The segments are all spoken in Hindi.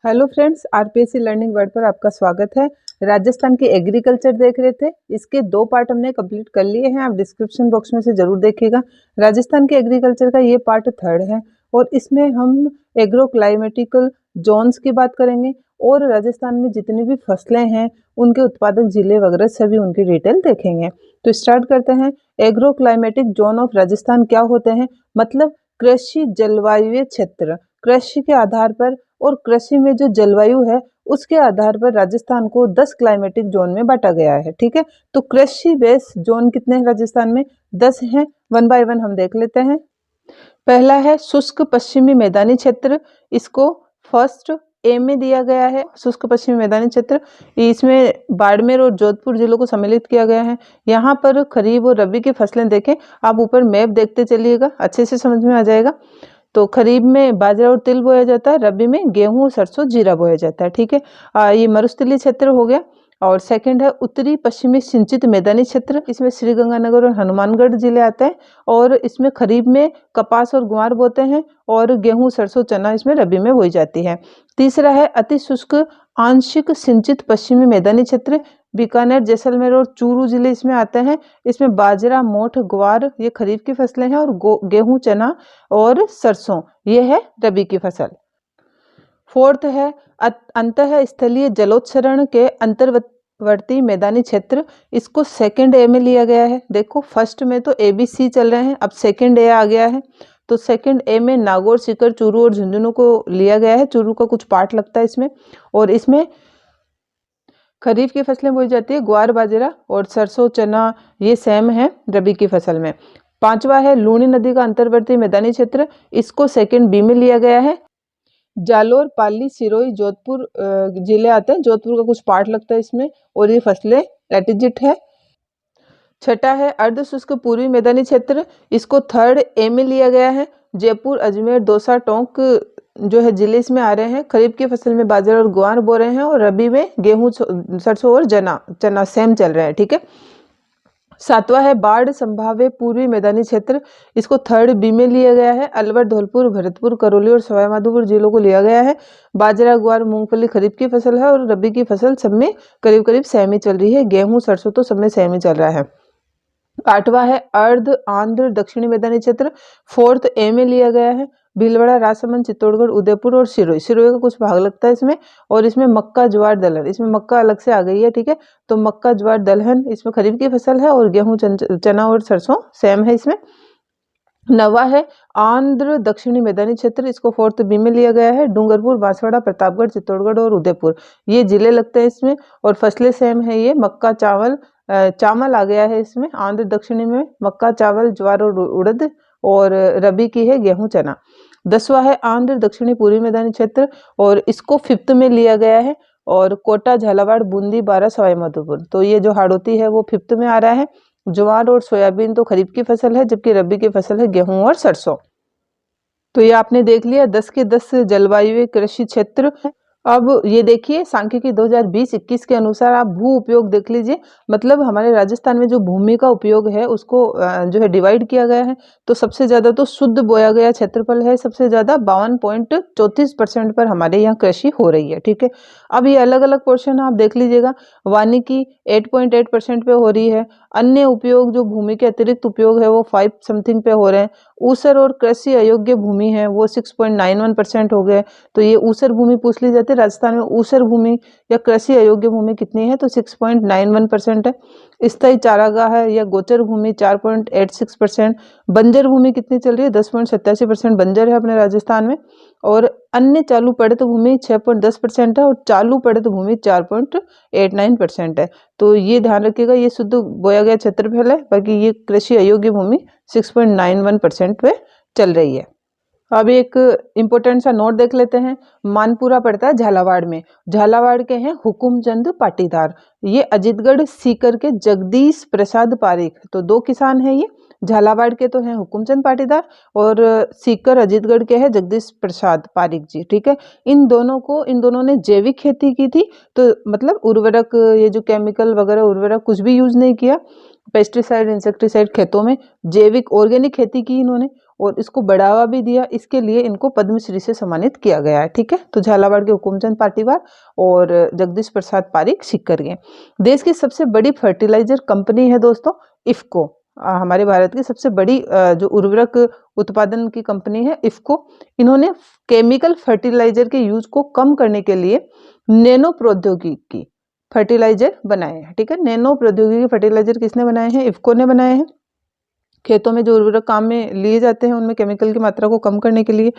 Hello friends, RPSC learning word पर आपका स्वागत है। राजस्थान के एग्रीकल्चर देख रहे थे, इसके 2 पार्ट हमने कंप्लीट कर लिए हैं। आप डिस्क्रिप्शन बॉक्स में से जरूर देखिएगा। राजस्थान के एग्रीकल्चर का ये पार्ट 3rd है और इसमें हम एग्रो क्लाइमेटिकल जोन्स की बात करेंगे और राजस्थान में जितनी भी फसलें हैं उनके उत्पादक जिले वगैरह सभी उनकी डिटेल देखेंगे। तो स्टार्ट करते हैं। Agro climatic zone of Rajasthan क्या होते हैं? मतलब कृषि जलवायु क्षेत्र, कृषि के आधार पर और कृषि में जो जलवायु है उसके आधार पर राजस्थान को 10 क्लाइमेटिक जोन में बांटा गया है। ठीक है, तो कृषि बेस जोन कितने हैं राजस्थान में? 10 हैं। 1 बाय 1 हम देख लेते हैं। पहला है शुष्क पश्चिमी मैदानी क्षेत्र, इसको फर्स्ट ए में दिया गया है। शुष्क पश्चिमी मैदानी क्षेत्र, इसमें बाड़मेर और जोधपुर जिलों को सम्मिलित किया गया है। यहाँ पर खरीफ और रबी की फसलें देखें, आप ऊपर मैप देखते चलिएगा, अच्छे से समझ में आ जाएगा। तो खरीफ में बाजरा और तिल बोया जाता है, रबी में गेहूं, सरसों, जीरा बोया जाता है। ठीक है, ये मरुस्थलीय क्षेत्र हो गया। और सेकंड है उत्तरी पश्चिमी सिंचित मैदानी क्षेत्र, इसमें श्रीगंगानगर और हनुमानगढ़ जिले आते हैं और इसमें खरीफ में कपास और ग्वार बोते हैं और गेहूं, सरसों, चना इसमें रबी में बोई जाती है। तीसरा है अति शुष्क आंशिक सिंचित पश्चिमी मैदानी क्षेत्र, बीकानेर, जैसलमेर और चूरू जिले इसमें आते हैं। इसमें बाजरा, मोठ, ग्वार ये खरीफ की फसलें हैं और गेहूं, चना और सरसों ये है रबी की फसल। फोर्थ है अंतः स्थलीय जलोत्सरण के अंतर्वर्ती मैदानी क्षेत्र, इसको सेकंड ए में लिया गया है। देखो फर्स्ट में तो ABC चल रहे हैं, अब सेकंड ए आ गया है। तो सेकंड ए में नागौर, सीकर, चूरू और झुंझुनू को लिया गया है। चूरू का कुछ पार्ट लगता है इसमें। और इसमें खरीफ की फसलें बोई जाती है, ग्वार, बाजरा और सरसों, चना ये सेम है रबी की फसल में। पांचवा है लूणी नदी का अंतर्वर्ती मैदानी क्षेत्र, इसको सेकंड बी में लिया गया है। जालोर, पाली, सिरोही, जोधपुर जिले आते हैं, जोधपुर का कुछ पार्ट लगता है इसमें और ये फसलें एटिजिट है। छठा है अर्ध शुष्क पूर्वी मैदानी क्षेत्र, इसको 3rd ए में लिया गया है। जयपुर, अजमेर, दौसा, टोंक जो है जिले इसमें आ रहे हैं। खरीफ की फसल में बाजरा और ग्वार बो रहे हैं और रबी में गेहूं, सरसों और चना सेम चल रहा है। ठीक है, सातवां है बाढ़ संभाव्य पूर्वी मैदानी क्षेत्र, इसको 3rd बी में लिया गया है। अलवर, धौलपुर, भरतपुर, करौली और सवाईमाधोपुर जिलों को लिया गया है। बाजरा, ग्वार, मूंगफली खरीफ की फसल है और रबी की फसल सब में करीब करीब सेम ही चल रही है। गेहूं, सरसों तो सब में सेम ही चल रहा है। आठवां है अर्ध आंध्र दक्षिणी मैदानी क्षेत्र, 4th ए में लिया गया है। भीलवाड़ा, राजसमंद, चित्तौड़गढ़, उदयपुर और सिरोही, सिरोही का कुछ भाग लगता है इसमें। और इसमें मक्का, ज्वार, दलहन, इसमें मक्का अलग से आ गई है। ठीक है, तो मक्का, ज्वार, दलहन इसमें खरीफ की फसल है और गेहूं, चना और सरसों सेम है इसमें। नवा है आंध्र दक्षिणी मैदानी क्षेत्र, इसको 4th बी में लिया गया है। डूंगरपुर, बांसवाड़ा, प्रतापगढ़, चित्तौड़गढ़ और उदयपुर ये जिले लगते हैं इसमें और फसलें सेम है। ये मक्का, चावल, चावल आ गया है इसमें। आंध्र दक्षिणी में मक्का, चावल, ज्वार और उड़द और रबी की है गेहूं, चना। 10वां है आंध्र दक्षिणी पूर्वी मैदानी क्षेत्र और इसको 5th में लिया गया है। और कोटा, झालावाड़, बूंदी, बारां, सवाईमाधोपुर, तो ये जो हाड़ौती है वो 5th में आ रहा है। ज्वार और सोयाबीन तो खरीफ की फसल है, जबकि रबी की फसल है गेहूं और सरसों। तो ये आपने देख लिया 10 के 10 जलवायु कृषि क्षेत्र। अब ये देखिए सांख्यिकी 2020-21 के अनुसार आप भू उपयोग देख लीजिए। मतलब हमारे राजस्थान में जो भूमि का उपयोग है उसको जो है डिवाइड किया गया है। तो सबसे ज्यादा तो शुद्ध बोया गया क्षेत्रफल है, सबसे ज्यादा 52.34% पर हमारे यहाँ कृषि हो रही है। ठीक है, अब ये अलग अलग पोर्शन आप देख लीजिएगा। वानिकी 8.8% पे हो रही है। अन्य उपयोग जो भूमि के अतिरिक्त उपयोग है वो 5 समथिंग पे हो रहे हैं। ऊसर और कृषि अयोग्य भूमि है वो 6.91% हो गए। तो ये ऊसर भूमि पूछ ली जाती है, राजस्थान में ऊसर भूमि या कृषि अयोग्य भूमि कितनी है? तो 6.91% है। स्थायी चारागाह है या गोचर भूमि 4.86%। बंजर भूमि कितनी चल रही है? 10.87% बंजर है अपने राजस्थान में। और अन्य चालू पड़ित भूमि 6.10% है और चालू पड़ित भूमि 4.89% है। तो ये ध्यान रखिएगा, ये शुद्ध बोया गया क्षेत्रफल है, बाकी ये कृषि अयोग्य भूमि 6.91% पे चल रही है। अब एक इम्पोर्टेंट सा नोट देख लेते हैं। मानपुरा पड़ता है झालावाड़ में। झालावाड़ के हैं हुकुमचंद पाटीदार, ये अजीतगढ़ सीकर के जगदीश प्रसाद पारीख, तो 2 किसान हैं ये। झालावाड़ के तो हैं हुकुमचंद पाटीदार और सीकर अजीतगढ़ के हैं जगदीश प्रसाद पारीख जी। ठीक है, इन दोनों ने जैविक खेती की थी। तो मतलब उर्वरक, ये जो केमिकल वगैरह उर्वरक कुछ भी यूज नहीं किया, पेस्टिसाइड, इंसेक्टिसाइड खेतों में, जैविक ऑर्गेनिक खेती की इन्होंने। और इसको बढ़ावा भी दिया, इसके लिए इनको पद्मश्री से सम्मानित किया गया है। ठीक है, तो झालावाड़ के हुकुमचंद पाटीवार और जगदीश प्रसाद पारीख सीकर के। देश की सबसे बड़ी फर्टिलाइजर कंपनी है दोस्तों इफ्को। हमारे भारत की सबसे बड़ी जो उर्वरक उत्पादन की कंपनी है इफ्को। इन्होंने केमिकल फर्टिलाइजर के यूज को कम करने के लिए नैनो प्रौद्योगिकी फर्टिलाइजर बनाए हैं। ठीक है, नैनो प्रौद्योगिकी फर्टिलाइजर किसने बनाए हैं? इफ्को ने बनाए हैं। खेतों में जो उर्वरक काम में लिए जाते हैं उनमें केमिकल की मात्रा को कम करने के लिए।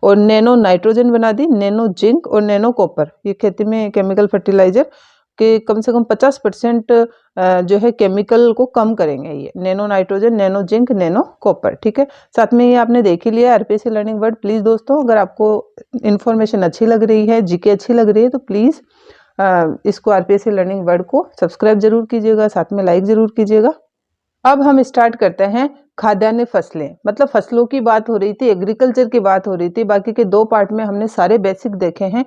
और नैनो नाइट्रोजन बना दी, नैनो जिंक और नैनो कॉपर, ये खेती में केमिकल फर्टिलाइजर के कम से कम 50% जो है केमिकल को कम करेंगे। ये nano nitrogen, nano zinc, nano copper. ठीक है, साथ में ये आपने देख ही लिया आरपीएससी लर्निंग वर्ड। प्लीज दोस्तों, अगर आपको इन्फॉर्मेशन अच्छी लग रही है, जीके अच्छी लग रही है, तो प्लीज इसको आरपीएससी लर्निंग वर्ड को सब्सक्राइब जरूर कीजिएगा, साथ में लाइक जरूर कीजिएगा। अब हम स्टार्ट करते हैं खाद्यान्न फसलें, मतलब फसलों की बात हो रही थी, एग्रीकल्चर की बात हो रही थी। बाकी के 2 पार्ट में हमने सारे बेसिक देखे हैं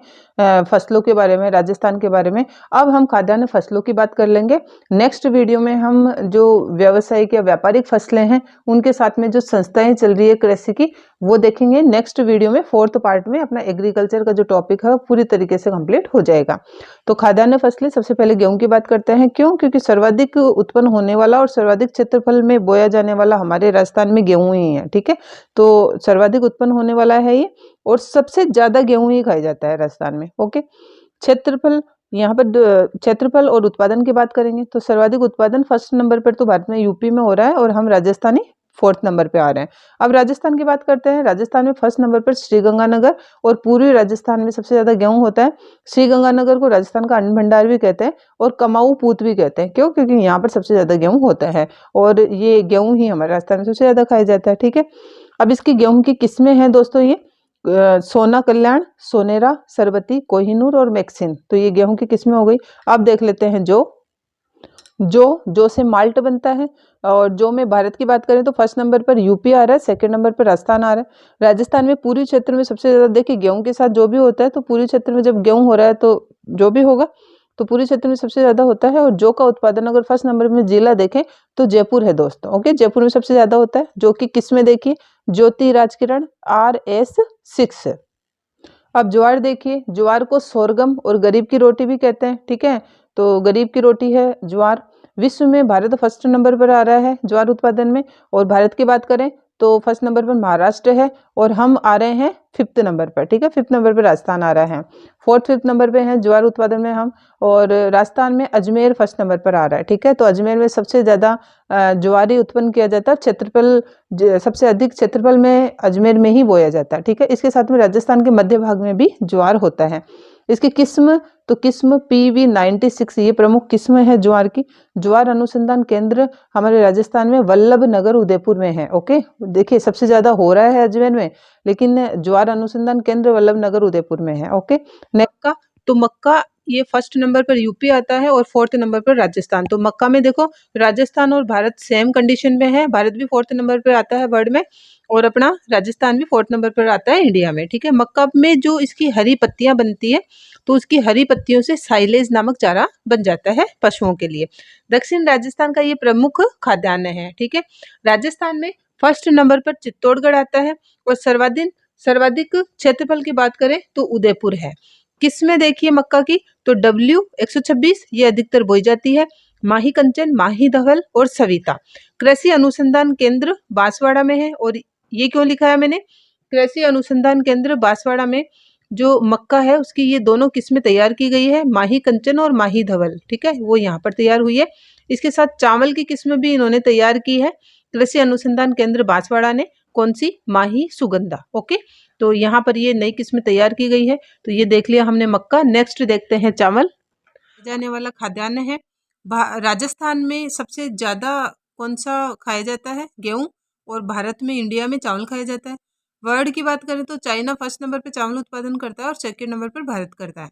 फसलों के बारे में, राजस्थान के बारे में। अब हम खाद्यान्न फसलों की बात कर लेंगे। नेक्स्ट वीडियो में हम जो व्यावसायिक या व्यापारिक फसलें हैं उनके साथ में जो संस्थाएं चल रही है कृषि की, वो देखेंगे। नेक्स्ट वीडियो में 4th पार्ट में अपना एग्रीकल्चर का जो टॉपिक है वो पूरी तरीके से कंप्लीट हो जाएगा। तो खाद्यान्न फसलें, सबसे पहले गेहूं की बात करते हैं। क्यों? क्योंकि सर्वाधिक उत्पन्न होने वाला और सर्वाधिक क्षेत्रफल में बोया जाने वाला हमारे राजस्थान में गेहूं ही है। ठीक है, तो सर्वाधिक उत्पन्न होने वाला है ये, और सबसे ज्यादा गेहूं ही खाया जाता है राजस्थान में। ओके, क्षेत्रफल, यहाँ पर क्षेत्रफल और उत्पादन की बात करेंगे तो सर्वाधिक उत्पादन फर्स्ट नंबर पर तो भारत में यूपी में हो रहा है, और हम राजस्थानी 4th नंबर पे आ रहे हैं। अब राजस्थान की बात करते हैं। राजस्थान में फर्स्ट नंबर पर श्रीगंगानगर, और पूर्वी राजस्थान में सबसे ज्यादा गेहूं होता है। श्रीगंगानगर को राजस्थान का अन्न भंडार भी कहते हैं और कमाऊ पूत भी कहते हैं। क्यों? क्योंकि यहाँ पर सबसे ज्यादा गेहूं होता है, और ये गेहूं ही हमारे राजस्थान में सबसे ज्यादा खाया जाता है। ठीक है, अब इसकी गेहूं की किस्में हैं दोस्तों, ये सोना कल्याण, सोनेरा, सरबती, कोहिनूर और मैक्सिन। तो ये गेहूं की किस्में हो गई। अब देख लेते हैं जो से माल्ट बनता है। और जो में भारत की बात करें तो फर्स्ट नंबर पर यूपी आ रहा है, सेकंड नंबर पर राजस्थान आ रहा है। राजस्थान में पूरी क्षेत्र में सबसे ज्यादा, देखिए गेहूं के साथ जो भी होता है, तो पूरी क्षेत्र में जब गेहूं हो रहा है तो जो भी होगा तो पूरी क्षेत्र में सबसे ज्यादा होता है। और जो का उत्पादन अगर फर्स्ट नंबर में जिला देखें तो जयपुर है दोस्तों। ओके, जयपुर में सबसे ज्यादा होता है। जो की किस्में देखिए, ज्योति राजकिरण RS6। अब ज्वार देखिए, ज्वार को सोरगम और गरीब की रोटी भी कहते हैं। ठीक है, तो गरीब की रोटी है ज्वार। विश्व में भारत फर्स्ट नंबर पर आ रहा है ज्वार उत्पादन में। और भारत की बात करें तो फर्स्ट नंबर पर महाराष्ट्र है, और हम आ रहे हैं 5th नंबर पर। ठीक है, 5th नंबर पर राजस्थान आ रहा है। 4th 5th नंबर पे है ज्वार उत्पादन में हम, और राजस्थान में अजमेर फर्स्ट नंबर पर आ रहा है। ठीक है, तो अजमेर में सबसे ज्यादा ज्वार ही उत्पन्न किया जाता है। क्षेत्रफल, सबसे अधिक क्षेत्रफल में अजमेर में ही बोया जाता है। ठीक है, इसके साथ में राजस्थान के मध्य भाग में भी ज्वार होता है। इसकी किस्म, तो किस्म PV96 ये प्रमुख किस्म है ज्वार की। ज्वार अनुसंधान केंद्र हमारे राजस्थान में वल्लभ नगर उदयपुर में है। ओके, देखिए सबसे ज्यादा हो रहा है अजमेर में, लेकिन ज्वार अनुसंधान केंद्र वल्लभ नगर उदयपुर में है। ओके, मक्का, तो मक्का ये फर्स्ट नंबर पर यूपी आता है और 4th नंबर पर राजस्थान। तो मक्का में देखो राजस्थान और भारत सेम कंडीशन में है। भारत भी 4th नंबर पर आता है वर्ल्ड में, और अपना राजस्थान भी 4th नंबर पर आता है इंडिया में। ठीक है, मक्का में जो इसकी हरी पत्तियां बनती है, तो उसकी हरी पत्तियों से साइलेज नामक चारा बन जाता है पशुओं के लिए। दक्षिण राजस्थान का ये प्रमुख खाद्यान्न है। ठीक है, राजस्थान में फर्स्ट नंबर पर चित्तौड़गढ़ आता है, और सर्वाधिक क्षेत्रफल की बात करें तो उदयपुर है। किस्में देखिए मक्का की, तो W126 ये अधिकतर बोई जाती है। माही कंचन, माही धवल और सविता। कृषि अनुसंधान केंद्र बांसवाड़ा में है, और ये क्यों लिखा है मैंने, कृषि अनुसंधान केंद्र बांसवाड़ा में जो मक्का है उसकी ये दोनों किस्में तैयार की गई है, माही कंचन और माही धवल। ठीक है, वो यहाँ पर तैयार हुई है। इसके साथ चावल की किस्में भी इन्होंने तैयार की है कृषि अनुसंधान केंद्र बांसवाड़ा ने। कौन सी? माही सुगंधा। ओके, तो यहाँ पर ये नई किस्में तैयार की गई है। तो ये देख लिया हमने मक्का। नेक्स्ट देखते हैं चावल। जाने वाला खाद्यान्न है। राजस्थान में सबसे ज्यादा कौन सा खाया जाता है? गेहूं। और भारत में, इंडिया में चावल खाया जाता है। वर्ल्ड की बात करें तो चाइना फर्स्ट नंबर पे चावल उत्पादन करता है, और सेकंड नंबर पर भारत करता है।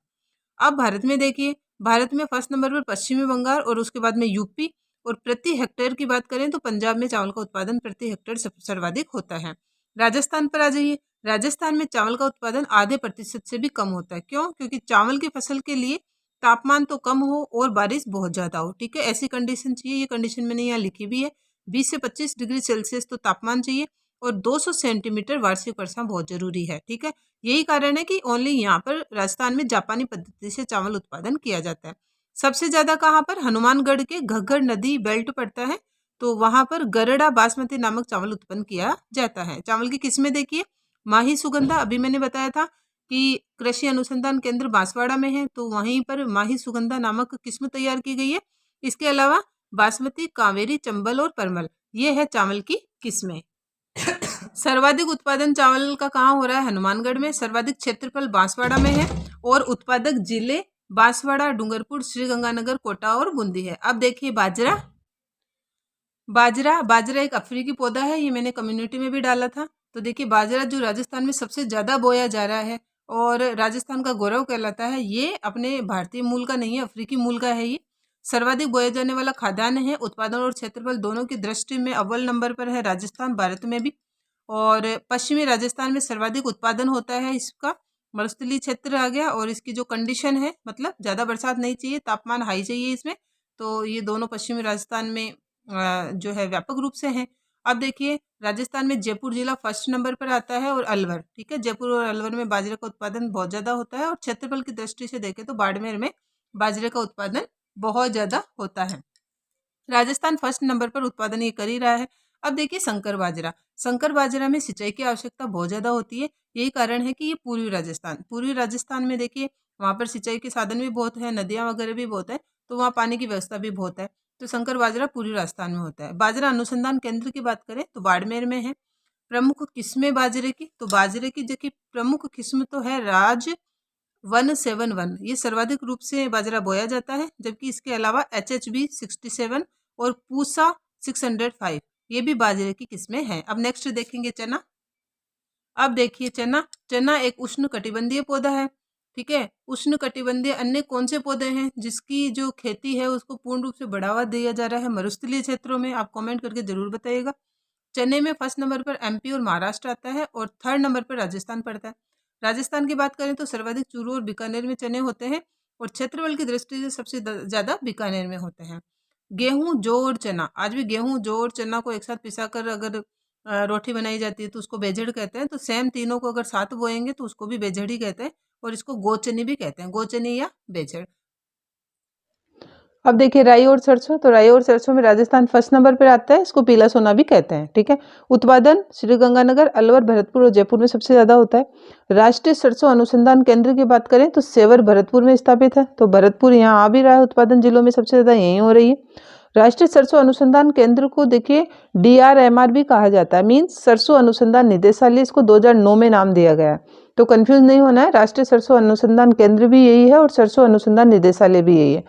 अब भारत में देखिए, भारत में फर्स्ट नंबर पर पश्चिमी बंगाल, और उसके बाद में यूपी। और प्रति हेक्टेयर की बात करें तो पंजाब में चावल का उत्पादन प्रति हेक्टेयर सर्वाधिक होता है। राजस्थान पर आ जाइए। राजस्थान में चावल का उत्पादन आधे प्रतिशत से भी कम होता है। क्यों? क्योंकि चावल की फसल के लिए तापमान तो कम हो और बारिश बहुत ज्यादा हो। ठीक है, ऐसी कंडीशन चाहिए। ये कंडीशन मैंने यहाँ लिखी भी है। 20 से 25 डिग्री सेल्सियस तो तापमान चाहिए, और 200 सेंटीमीटर वार्षिक वर्षा बहुत जरूरी है। ठीक है, यही कारण है कि ओनली यहाँ पर राजस्थान में जापानी पद्धति से चावल उत्पादन किया जाता है। सबसे ज्यादा कहाँ पर? हनुमानगढ़ के घग्गर नदी बेल्ट पड़ता है, तो वहां पर गरड़ा बासमती नामक चावल उत्पन्न किया जाता है। चावल की किस्में देखिए, माही सुगंधा, अभी मैंने बताया था कि कृषि अनुसंधान केंद्र बांसवाड़ा में है, तो वहीं पर माही सुगंधा नामक किस्म तैयार की गई है। इसके अलावा बासमती, कावेरी, चंबल और परमल, ये है चावल की किस्में। सर्वाधिक उत्पादन चावल का कहाँ हो रहा है? हनुमानगढ़ में। सर्वाधिक क्षेत्रफल बांसवाड़ा में है और उत्पादक जिले बांसवाड़ा, डूंगरपुर, श्रीगंगानगर, कोटा और बूंदी है। अब देखिए बाजरा। बाजरा एक अफ्रीकी पौधा है, ये मैंने कम्युनिटी में भी डाला था। तो देखिए बाजरा जो राजस्थान में सबसे ज्यादा बोया जा रहा है और राजस्थान का गौरव कहलाता है, ये अपने भारतीय मूल का नहीं है, अफ्रीकी मूल का है। ये सर्वाधिक बोया जाने वाला खाद्यान्न है। उत्पादन और क्षेत्रफल दोनों की दृष्टि में अव्वल नंबर पर है राजस्थान, भारत में भी। और पश्चिमी राजस्थान में सर्वाधिक उत्पादन होता है इसका। मरुस्थलीय क्षेत्र आ गया, और इसकी जो कंडीशन है, मतलब ज़्यादा बरसात नहीं चाहिए, तापमान हाई चाहिए इसमें, तो ये दोनों पश्चिमी राजस्थान में जो है व्यापक रूप से हैं। अब देखिए राजस्थान में जयपुर जिला फर्स्ट नंबर पर आता है और अलवर। ठीक है, जयपुर और अलवर में बाजरे का उत्पादन बहुत ज़्यादा होता है। और क्षेत्रफल की दृष्टि से देखें तो बाड़मेर में बाजरे का उत्पादन बहुत ज़्यादा होता है। राजस्थान फर्स्ट नंबर पर उत्पादन ये कर ही रहा है। अब देखिए संकर बाजरा। संकर बाजरा में सिंचाई की आवश्यकता बहुत ज़्यादा होती है, यही कारण है कि ये पूर्वी राजस्थान में देखिए वहाँ पर सिंचाई के साधन भी बहुत है, नदियाँ वगैरह भी बहुत है, तो वहाँ पानी की व्यवस्था भी बहुत है। तो संकर बाजरा पूर्वी राजस्थान में होता है। बाजरा अनुसंधान केंद्र की बात करें तो बाड़मेर में है। प्रमुख किस्में बाजरे की, तो बाजरे की जो कि प्रमुख किस्म तो है राज 171, ये सर्वाधिक रूप से बाजरा बोया जाता है। जबकि इसके अलावा HHB 67 और पूसा 605, ये भी बाजरे की किस्में हैं। अब नेक्स्ट देखेंगे चना। अब देखिए चना एक उष्ण कटिबंधीय पौधा है। ठीक है, उष्ण कटिबंधीय अन्य कौन से पौधे हैं जिसकी जो खेती है उसको पूर्ण रूप से बढ़ावा दिया जा रहा है मरुस्थलीय क्षेत्रों में? आप कमेंट करके जरूर बताइएगा। चने में फर्स्ट नंबर पर MP और महाराष्ट्र आता है और थर्ड नंबर पर राजस्थान पड़ता है। राजस्थान की बात करें तो सर्वाधिक चूरू और बीकानेर में चने होते हैं, और क्षेत्रफल की दृष्टि से सबसे ज्यादा बीकानेर में होते हैं। गेहूं, जौ और चना, आज भी गेहूं, जौ और चना को एक साथ पिसाकर अगर रोटी बनाई जाती है तो उसको बेझड़ कहते हैं। तो सेम तीनों को अगर साथ बोएंगे तो उसको भी बेझड़ ही कहते हैं, और इसको गोचनी भी कहते हैं, गोचनी या बेझड़। अब देखिए राई और सरसों। तो राई और सरसों में राजस्थान फर्स्ट नंबर पर आता है, इसको पीला सोना भी कहते हैं। ठीक है, उत्पादन श्रीगंगानगर, अलवर, भरतपुर और जयपुर में सबसे ज्यादा होता है। राष्ट्रीय सरसों अनुसंधान केंद्र की बात करें तो सेवर भरतपुर में स्थापित है, तो भरतपुर यहाँ आ भी रहा है। उत्पादन जिलों में सबसे ज्यादा यही हो रही है। राष्ट्रीय सरसों अनुसंधान केंद्र को देखिए DRMR भी कहा जाता है, मीन्स सरसों अनुसंधान निदेशालय, इसको 2009 में नाम दिया गया है। तो कंफ्यूज नहीं होना है, राष्ट्रीय सरसों अनुसंधान केंद्र भी यही है और सरसों अनुसंधान निदेशालय भी यही है।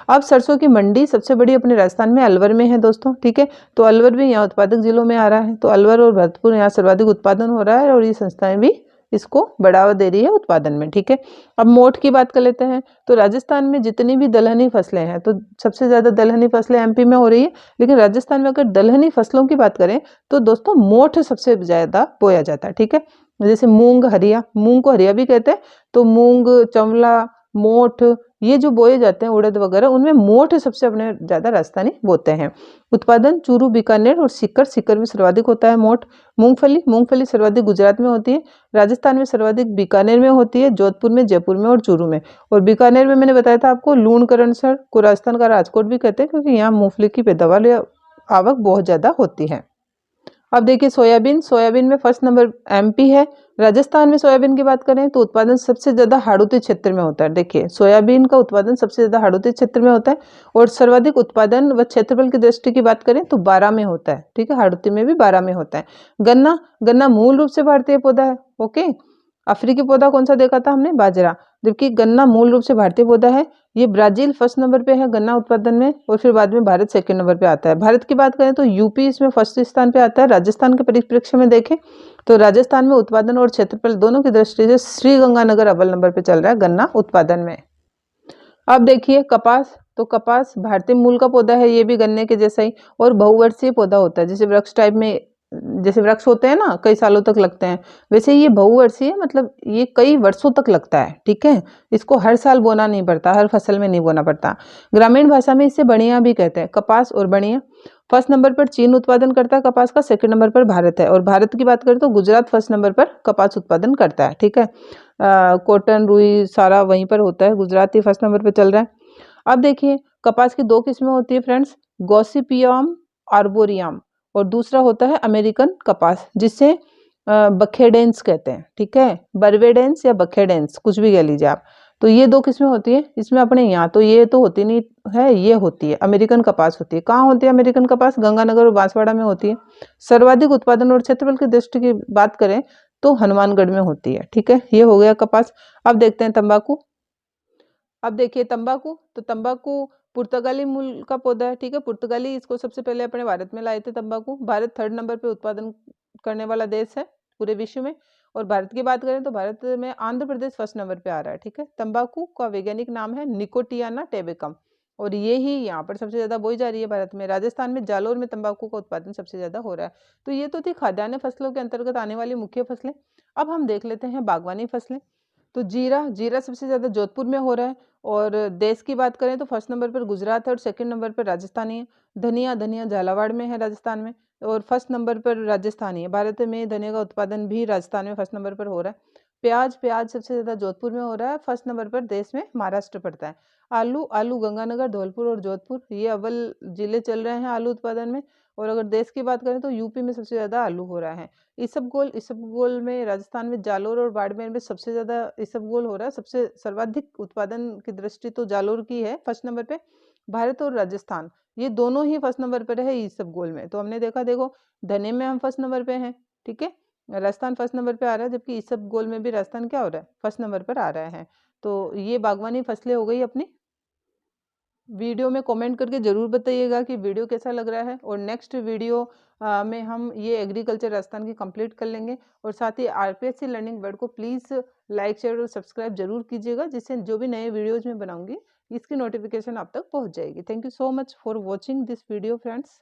अब सरसों की मंडी सबसे बड़ी अपने राजस्थान में अलवर में है दोस्तों। ठीक है, तो अलवर भी यहाँ उत्पादक जिलों में आ रहा है, तो अलवर और भरतपुर यहाँ सर्वाधिक उत्पादन हो रहा है, और ये संस्थाएं भी इसको बढ़ावा दे रही है उत्पादन में। ठीक है, अब मोठ की बात कर लेते हैं। तो राजस्थान में जितनी भी दलहनी फसलें हैं, तो सबसे ज्यादा दलहनी फसलें MP में हो रही है, लेकिन राजस्थान में अगर दलहनी फसलों की बात करें तो दोस्तों मोठ सबसे ज्यादा बोया जाता है। ठीक है, जैसे मूंग, हरिया, मूंग को हरिया भी कहते हैं, तो मूंग, चंवला, मोठ, ये जो बोए जाते हैं उड़द वगैरह, उनमें मोठ सबसे अपने ज्यादा राजस्थानी बोते हैं। उत्पादन चूरू, बीकानेर और सीकर में सर्वाधिक होता है मोठ। मूंगफली सर्वाधिक गुजरात में होती है, राजस्थान में सर्वाधिक बीकानेर में होती है, जोधपुर में, जयपुर में और चूरू में। और बीकानेर में मैंने बताया था आपको लूणकरणसर को राजस्थान का राजकोट भी कहते हैं, क्योंकि यहाँ मूंगफली की पैदावार या आवक बहुत ज्यादा होती है। अब देखिए सोयाबीन में फर्स्ट नंबर MP है। राजस्थान में सोयाबीन की बात करें तो उत्पादन सबसे ज्यादा हाड़ौती क्षेत्र में होता है। देखिए सोयाबीन का उत्पादन सबसे ज्यादा हाड़ौती क्षेत्र में होता है, और सर्वाधिक उत्पादन व क्षेत्रफल की दृष्टि की बात करें तो 12 में होता है। ठीक है, हाड़ौती में भी 12 में होता है। गन्ना मूल रूप से भारतीय पौधा है। ओके, अफ्रीकी पौधा कौन सा देखा था हमने? बाजरा। जबकि गन्ना मूल रूप से भारतीय पौधा है। ये ब्राजील फर्स्ट नंबर पे है गन्ना उत्पादन में, और फिर बाद में भारत सेकंड नंबर पे आता है। भारत की बात करें तो UP इसमें फर्स्ट स्थान पे आता है। राजस्थान के परिप्रेक्ष्य में देखें तो राजस्थान में उत्पादन और क्षेत्रफल दोनों की दृष्टि से श्रीगंगानगर अव्वल नंबर पे चल रहा है गन्ना उत्पादन में। अब देखिए कपास। तो कपास भारतीय मूल का पौधा है, ये भी गन्ने के जैसा ही, और बहुवर्षीय पौधा होता है, जैसे वृक्ष टाइप में जैसे वृक्ष होते हैं ना, कई सालों तक लगते हैं, वैसे ये बहुवर्षीय मतलब ये कई वर्षों तक लगता है। ठीक है, इसको हर साल बोना नहीं पड़ता, हर फसल में नहीं बोना पड़ता। ग्रामीण भाषा में इसे बणिया भी कहते हैं। कपास और बणिया, फर्स्ट नंबर पर चीन उत्पादन करता है कपास का, सेकंड नंबर पर भारत है। और भारत की बात करें तो गुजरात फर्स्ट नंबर पर कपास उत्पादन करता है। ठीक है, कॉटन रुई सारा वहीं पर होता है, गुजरात ही फर्स्ट नंबर पर चल रहा है। अब देखिए कपास की दो किस्में होती है फ्रेंड्स, गॉसिपियम आर्बोरियम, और दूसरा होता है अमेरिकन कपास, जिसे बखेडेंस कहते हैं। ठीक है, बर्वेडेंस या बखेडेंस कुछ भी कह लीजिए आप। तो ये दो किस्में होती है इसमें अपने यहाँ, तो ये तो होती नहीं है, ये होती है अमेरिकन कपास होती है। कहाँ होती है अमेरिकन कपास? गंगानगर और बांसवाड़ा में होती है। सर्वाधिक उत्पादन और क्षेत्रफल की दृष्टि की बात करें तो हनुमानगढ़ में होती है। ठीक है, ये हो गया कपास। अब देखते हैं तंबाकू। अब देखिए तंबाकू, तो तंबाकू पुर्तगाली मूल का पौधा है। ठीक है, पुर्तगाली इसको सबसे पहले अपने भारत में लाए थे तंबाकू। भारत थर्ड नंबर पे उत्पादन करने वाला देश है पूरे विश्व में। और भारत की बात करें तो भारत में आंध्र प्रदेश फर्स्ट नंबर पे आ रहा है। ठीक है, तंबाकू का वैज्ञानिक नाम है निकोटियाना टेबेकम, और ये ही यहाँ पर सबसे ज्यादा बोई जा रही है भारत में। राजस्थान में जालोर में तंबाकू का उत्पादन सबसे ज्यादा हो रहा है। तो ये तो थी खाद्यान्न फसलों के अंतर्गत आने वाली मुख्य फसलें। अब हम देख लेते हैं बागवानी फसलें। तो जीरा, जीरा सबसे ज्यादा जोधपुर में हो रहा है। और देश की बात करें तो फर्स्ट नंबर पर गुजरात है और सेकंड नंबर पर राजस्थान ही है। धनिया, धनिया झालावाड़ में है राजस्थान में, और फर्स्ट नंबर पर राजस्थान ही है। भारत में धनिया का उत्पादन भी राजस्थान में फर्स्ट नंबर पर हो रहा है। प्याज, प्याज सबसे ज्यादा जोधपुर में हो रहा है, फर्स्ट नंबर पर देश में महाराष्ट्र पड़ता है। आलू, आलू गंगानगर, धौलपुर और जोधपुर ये अव्वल जिले चल रहे हैं आलू उत्पादन में। और अगर देश की बात करें तो यूपी में सबसे ज्यादा आलू हो रहा है। इसबगोल, इसबगोल में राजस्थान में जालोर और बाड़मेर में सबसे ज्यादा इसबगोल हो रहा है। सबसे सर्वाधिक उत्पादन की दृष्टि तो जालोर की है फर्स्ट नंबर पे। भारत और राजस्थान ये दोनों ही फर्स्ट नंबर पर है इसबगोल में। तो हमने देखा, देखो धने में हम फर्स्ट नंबर पे हैं। ठीक है, राजस्थान फर्स्ट नंबर पे आ रहा है, जबकि इसबगोल में भी राजस्थान क्या हो रहा है, फर्स्ट नंबर पर आ रहा है। तो ये बागवानी फसलें हो गई अपनी। वीडियो में कमेंट करके ज़रूर बताइएगा कि वीडियो कैसा लग रहा है। और नेक्स्ट वीडियो में हम ये एग्रीकल्चर राजस्थान की कंप्लीट कर लेंगे। और साथ ही आरपीएससी लर्निंग वर्ड को प्लीज़ लाइक, शेयर और सब्सक्राइब जरूर कीजिएगा, जिससे जो भी नए वीडियोज़ में बनाऊंगी इसकी नोटिफिकेशन आप तक पहुंच जाएगी। Thank you so much for watching this video friends.